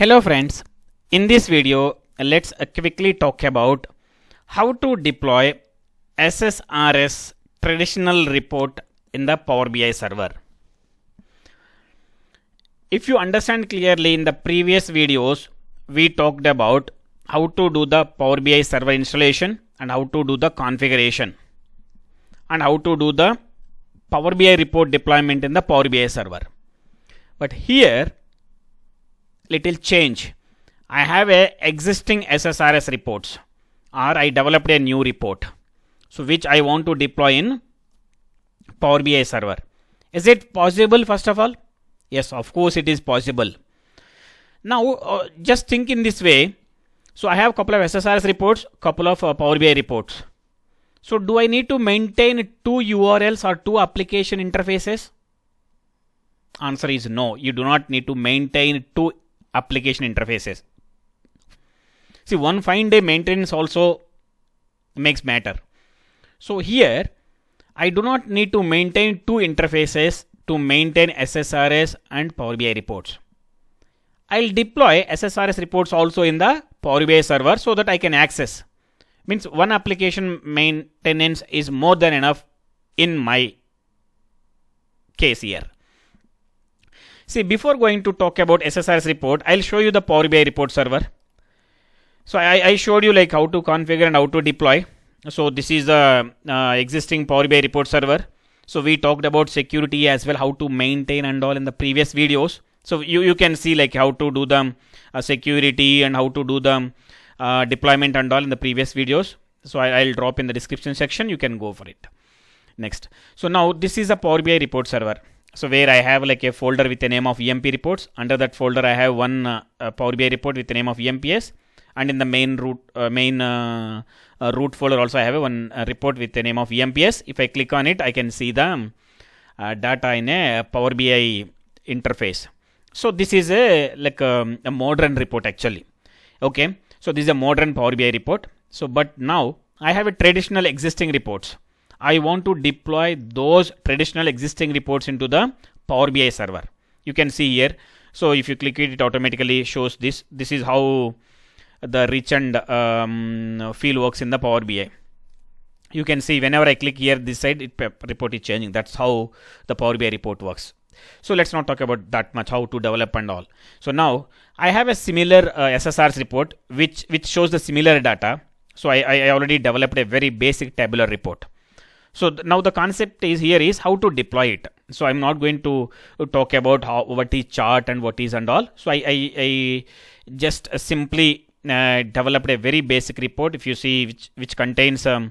Hello friends, in this video let's quickly talk about how to deploy SSRS traditional report in the Power BI server. If you understand clearly, in the previous videos we talked about how to do the Power BI server installation and how to do the configuration and how to do the Power BI report deployment in the Power BI server. But here little change. I have a existing SSRS reports, or I developed a new report, so which I want to deploy in Power BI server. Is it possible? First of all, yes, of course it is possible. Now just think in this way. So I have couple of SSRS reports, couple of Power BI reports. So do I need to maintain two URLs or two application interfaces? Answer is no. You do not need to maintain two application interfaces. See, one fine day maintenance also makes matter. So here I do not need to maintain two interfaces to maintain SSRS and Power BI reports. I'll deploy SSRS reports also in the Power BI server so that I can access. Means one application maintenance is more than enough in my case here. See, before going to talk about SSRS report, I'll show you the Power BI report server. So I showed you like how to configure and how to deploy. So this is the existing Power BI report server. So we talked about security as well, how to maintain and all in the previous videos. So you can see like how to do the security and how to do the deployment and all in the previous videos. So I'll drop in the description section. You can go for it. Next. So now this is a Power BI report server. So where I have like a folder with the name of EMP reports. Under that folder I have one Power BI report with the name of EMPS, and in the main root folder also I have one report with the name of EMPS. If I click on it, I can see the data in a Power BI interface. So this is a modern report actually. Okay, so this is a modern Power BI report. So but now I have a traditional existing reports. I want to deploy those traditional existing reports into the Power BI server. You can see here. So if you click it, it automatically shows this. This is how the rich and field works in the Power BI. You can see whenever I click here this side, report is changing. That's how the Power BI report works. So let's not talk about that much, how to develop and all. So now I have a similar SSRS report which shows the similar data. So I already developed a very basic tabular report. So now the concept is here is how to deploy it. So I'm not going to talk about what is chart and what is and all. So I just simply developed a very basic report. If you see which contains 4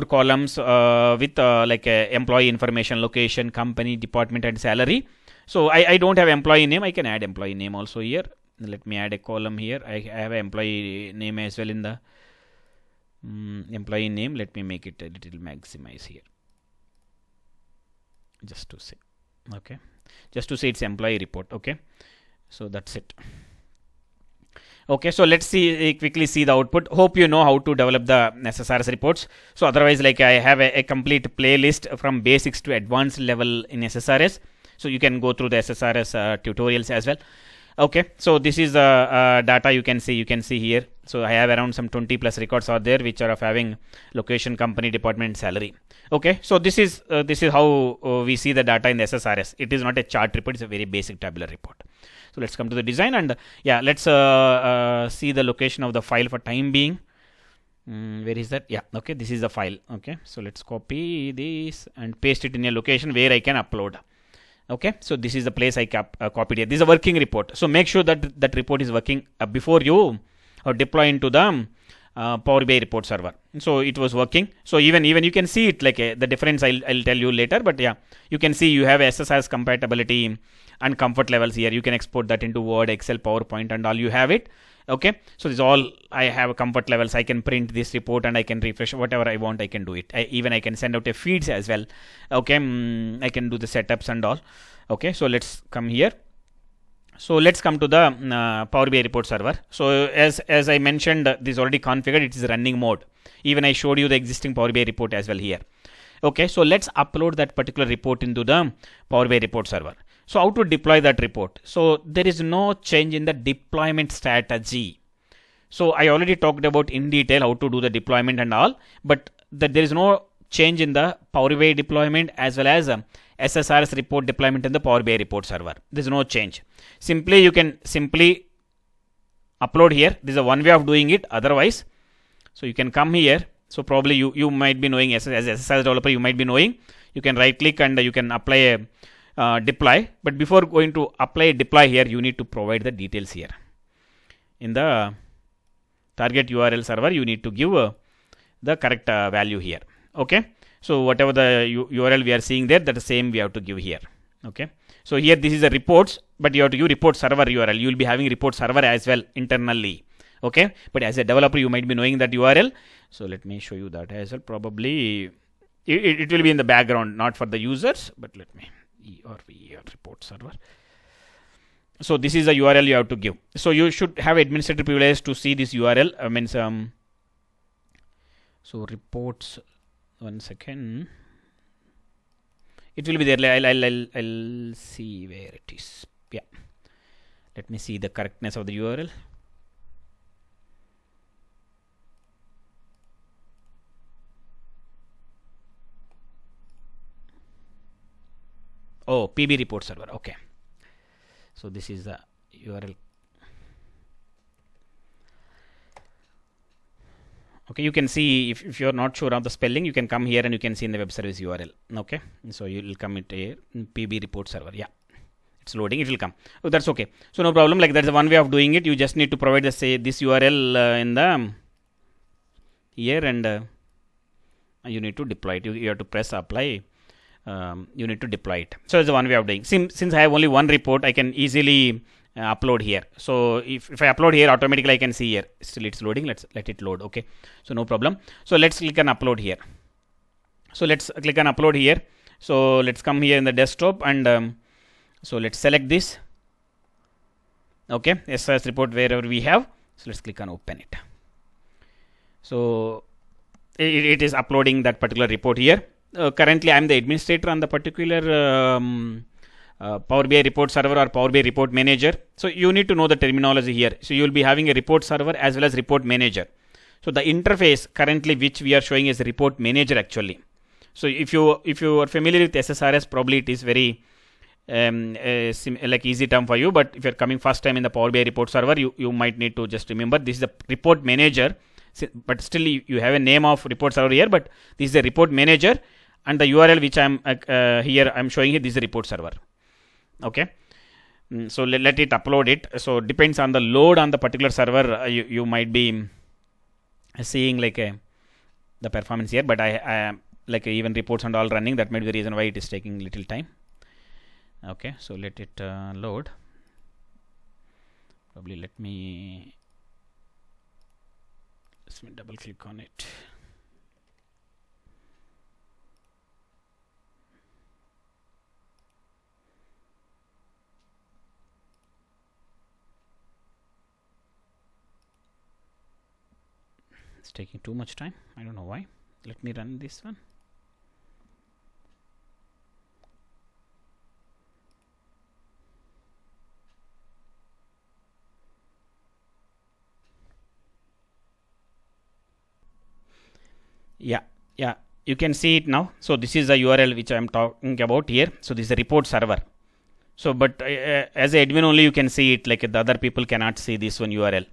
columns with like employee information, location, company, department and salary. So I don't have employee name. I can add employee name also here. Let me add a column here. I have an employee name as well in the employee name. Let me make it a little maximize here, just to say. Okay, just to say it's employee report. Okay, so that's it. Okay, so let's quickly see the output. Hope you know how to develop the SSRS reports. So otherwise, like I have a complete playlist from basics to advanced level in SSRS. So you can go through the SSRS tutorials as well. Okay, so this is the data you can see here. So I have around some 20 plus records are there which are of having location, company, department, salary. Okay, so this is how we see the data in the SSRS. It is not a chart report, it's a very basic tabular report. So let's come to the design and yeah, let's see the location of the file for time being. Where is that? Yeah, okay, this is the file. Okay, so let's copy this and paste it in a location where I can upload. Okay, so this is the place I copied here. This is a working report. So make sure that that report is working before you deploy into the Power BI report server. So it was working. So even you can see it like the difference I'll tell you later. But yeah, you can see you have SSRS compatibility and comfort levels here. You can export that into Word, Excel, PowerPoint and all. You have it. Okay, so this is all I have comfort levels. I can print this report and I can refresh whatever I want. I can do it. Even I can send out a feeds as well. Okay, I can do the setups and all. Okay, so let's come here. So let's come to the Power BI report server. So as I mentioned, this is already configured. It is running mode. Even I showed you the existing Power BI report as well here. Okay, so let's upload that particular report into the Power BI report server. So how to deploy that report? So there is no change in the deployment strategy. So I already talked about in detail how to do the deployment and all, but there is no change in the Power BI deployment as well as SSRS report deployment in the Power BI report server. There is no change. Simply you can simply upload here. This is one way of doing it. Otherwise, so you can come here. So probably you might be knowing as SSRS developer, you might be knowing. You can right click and you can apply a deploy. But before going to apply a deploy here, you need to provide the details here. In the target URL server, you need to give the correct value here. Okay. So whatever the URL we are seeing there, that the same we have to give here. Okay. So here this is the reports, but you have to give report server URL. You will be having report server as well internally. Okay. But as a developer, you might be knowing that URL. So let me show you that as well. Probably it will be in the background, not for the users, but let me report server. So this is the URL you have to give. So you should have administrative privilege to see this URL. So reports. 1 second. It will be there. I'll see where it is. Yeah. Let me see the correctness of the URL. Oh, PB report server. Okay. So this is the URL. Okay, you can see if you are not sure of the spelling, you can come here and you can see in the web service URL. Okay, so you will come into here PB report server. Yeah, it's loading. It will come. Oh, that's okay. So no problem. Like that's one way of doing it. You just need to provide the this URL in the here and you need to deploy it. You have to press apply. You need to deploy it. So it's one way of doing. Since I have only one report, I can easily upload here. So if I upload here, automatically I can see here. Still it's loading. Let's let it load. Okay. So no problem. So let's click on upload here. So let's click on upload here. So let's come here in the desktop and so let's select this. Okay. SSRS report wherever we have. So let's click on open it. So it is uploading that particular report here. Currently I am the administrator on the particular Power BI report server or Power BI report manager. So you need to know the terminology here. So you will be having a report server as well as report manager. So the interface currently which we are showing is report manager actually. So if you are familiar with SSRS, probably it is very like easy term for you. But if you are coming first time in the Power BI report server, you might need to just remember this is the report manager. But still you have a name of report server here. But this is the report manager and the URL which I'm showing here. This is the report server. Okay, so let it upload it. So depends on the load on the particular server. You might be seeing like the performance here, but I like even reports and all running. That might be the reason why it is taking little time. Okay, so let it load. Probably let me double click on it. It's taking too much time. I don't know why. Let me run this one. Yeah, you can see it now. So this is the URL which I am talking about here. So this is the report server. So but as an admin only you can see it, like the other people cannot see this one URL.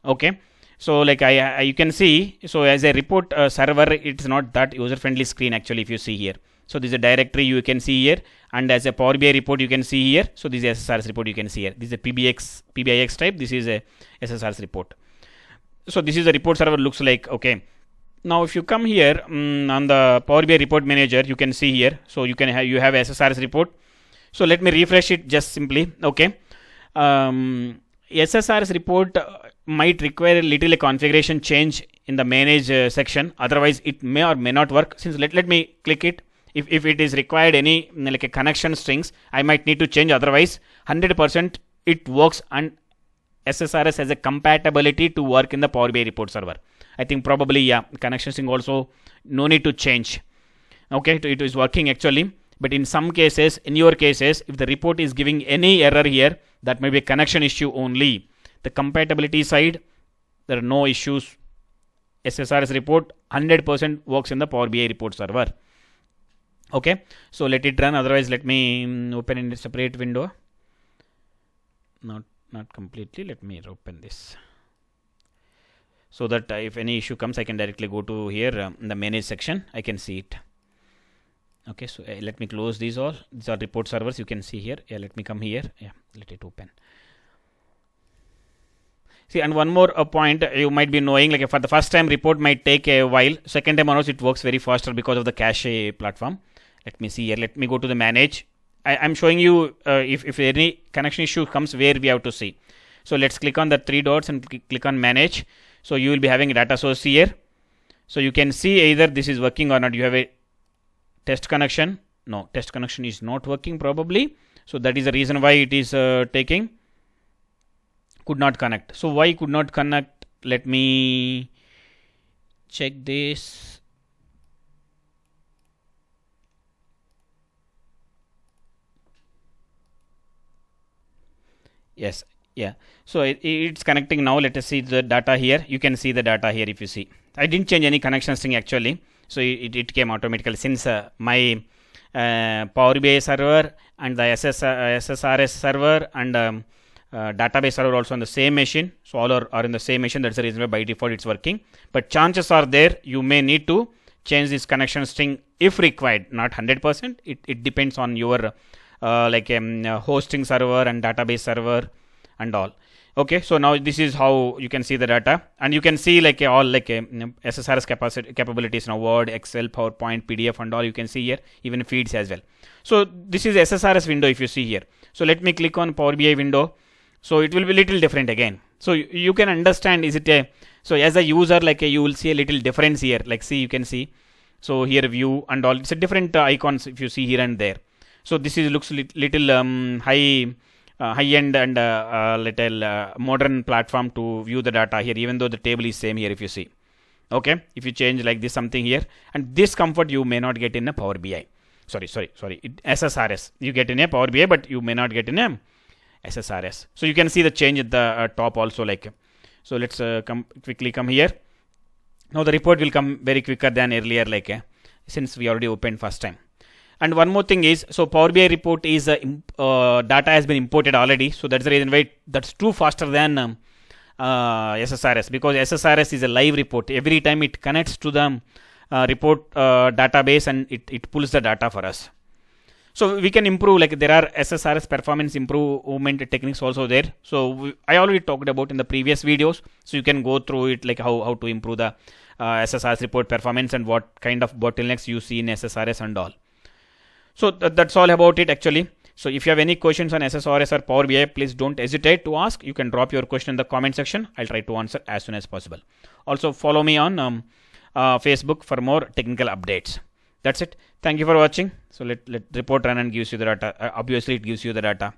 Okay. So like you can see, so as a report server, it's not that user friendly screen actually if you see here. So this is a directory you can see here, and as a Power BI report you can see here. So this is SSRS report you can see here. This is a PBIX type. This is a SSRS report. So this is the report server looks like. Okay. Now if you come here on the Power BI report manager, you can see here. So you have SSRS report. So let me refresh it just simply. Okay. SSRS report might require a little configuration change in the manage section. Otherwise it may or may not work. Since let me click it. If it is required any like a connection strings, I might need to change. Otherwise 100% it works, and SSRS has a compatibility to work in the Power BI report server. I think probably connection string also no need to change. Okay, it is working actually. But in some cases, in your cases, if the report is giving any error here, that may be a connection issue only. The compatibility side, there are no issues. SSRS report 100% works in the Power BI report server. Okay, so let it run. Otherwise, let me open in a separate window. Not completely. Let me open this, so that if any issue comes, I can directly go to here in the manage section. I can see it. Okay, so let me close these all. These are report servers. You can see here. Yeah, let me come here. Yeah, let it open. See, and one more point you might be knowing, like for the first time report might take a while. Second time onwards it works very faster because of the cache platform. Let me see here. Let me go to the manage. I'm showing you if any connection issue comes where we have to see. So let's click on the three dots and click on manage. So you will be having a data source here. So you can see either this is working or not. You have a test connection. No, test connection is not working probably. So that is the reason why it is taking. Could not connect. So why could not connect? Let me check this. Yes, yeah. So it's connecting now. Let us see the data here. You can see the data here if you see. I didn't change any connection string actually. So it came automatically since my Power BI server and the SSRS server and database server also on the same machine. So all are in the same machine. That's the reason why by default it's working. But chances are there you may need to change this connection string if required. Not 100%. It depends on your hosting server and database server and all. Okay, so now this is how you can see the data, and you can see all SSRS capabilities now, Word, Excel, PowerPoint, PDF and all. You can see here even feeds as well. So this is SSRS window if you see here. So let me click on Power BI window. So it will be little different again. So you can understand, is it a, so as a user you will see a little difference here, see, you can see. So here view and all, it's a different icons if you see here and there. So this is looks little high end and little modern platform to view the data here, even though the table is same here if you see. Okay, if you change like this something here, and this comfort you may not get in a Power BI. Sorry, SSRS you get in a Power BI, but you may not get in a SSRS. So you can see the change at the top also so let's quickly come here. Now the report will come very quicker than earlier since we already opened first time. And one more thing is, so Power BI report is data has been imported already. So that's the reason why that's too faster than SSRS, because SSRS is a live report. Every time it connects to the report database and it pulls the data for us. So we can improve, there are SSRS performance improvement techniques also there. So I already talked about in the previous videos. So you can go through it, how to improve the SSRS report performance and what kind of bottlenecks you see in SSRS and all. So that's all about it actually. So if you have any questions on SSRS or Power BI, please don't hesitate to ask. You can drop your question in the comment section. I'll try to answer as soon as possible. Also follow me on Facebook for more technical updates. That's it. Thank you for watching. So let report run and gives you the data. Obviously it gives you the data.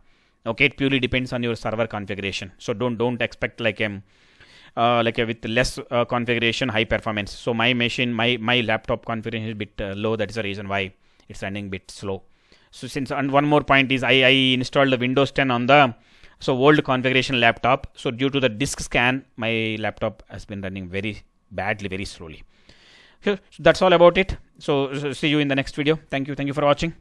Okay, it purely depends on your server configuration. So don't expect with less configuration, high performance. So my machine, my laptop configuration is a bit low. That is the reason why it's running a bit slow. So and one more point is I installed the Windows 10 on the old configuration laptop. So due to the disk scan, my laptop has been running very badly, very slowly. So that's all about it. So see you in the next video. Thank you for watching.